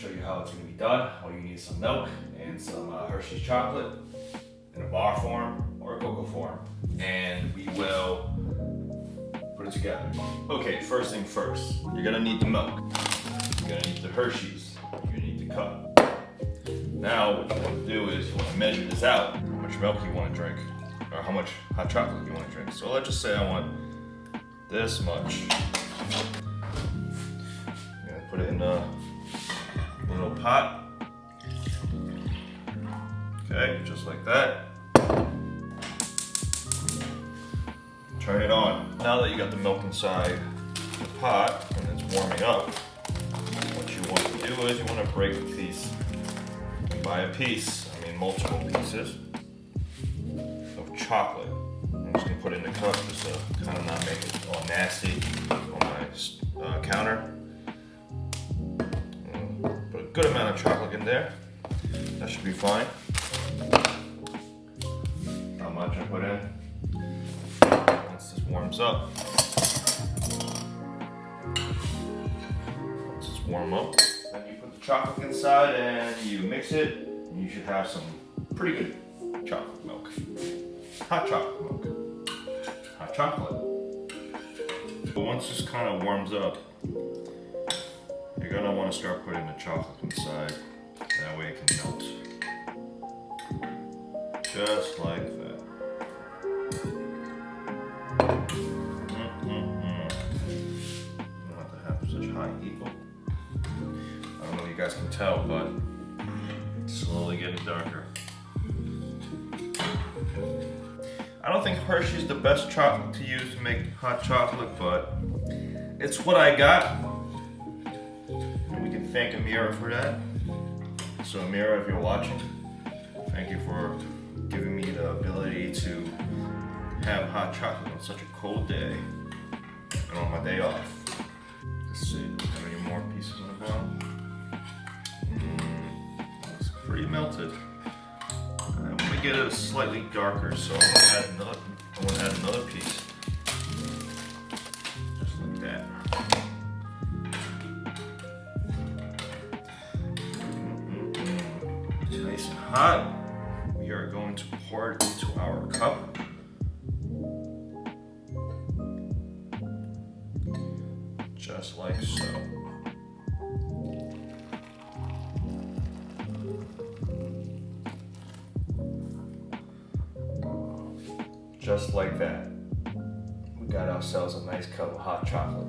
show you how it's going to be done. All you need is some milk and some Hershey's chocolate in a bar form or a cocoa form, and we will put it together. Okay, first thing first, you're going to need the milk. You're going to need the Hershey's. You're going to need the cup. Now what you want to do is you want to measure this out, how much milk you want to drink, or how much hot chocolate you want to drink. So let's just say I want this much. I'm going to put it in a little pot. Okay, just like that. Turn it on. Now that you got the milk inside the pot and it's warming up, what you want to do is you want to break a piece. By a piece, I mean multiple pieces of chocolate. I'm just gonna put it in the cup just to kind of not make it all nasty on my counter. Put a good amount of chocolate in there. That should be fine. How much I put in? Once this warms up. Once it's warm up, then you put the chocolate inside and you mix it. And you should have some pretty good chocolate milk. Hot chocolate milk. Hot chocolate. But once this kind of warms up, you're gonna want to start putting the chocolate inside. That way it can melt. Just like that. You don't have to have such high heat. I don't know if you guys can tell, but it's slowly getting darker. I don't think Hershey's is the best chocolate to use to make hot chocolate, but it's what I got. And we can thank Amira for that. So Amira, if you're watching, thank you for giving me the ability to have hot chocolate on such a cold day and on my day off. Let's see, do we have any more pieces on the bottom? It's pretty melted. I'm gonna get it slightly darker, so I'm gonna add another piece. Just like that. It's nice and hot. We are going to pour it into our cup. Just like so. Just like that. We got ourselves a nice cup of hot chocolate.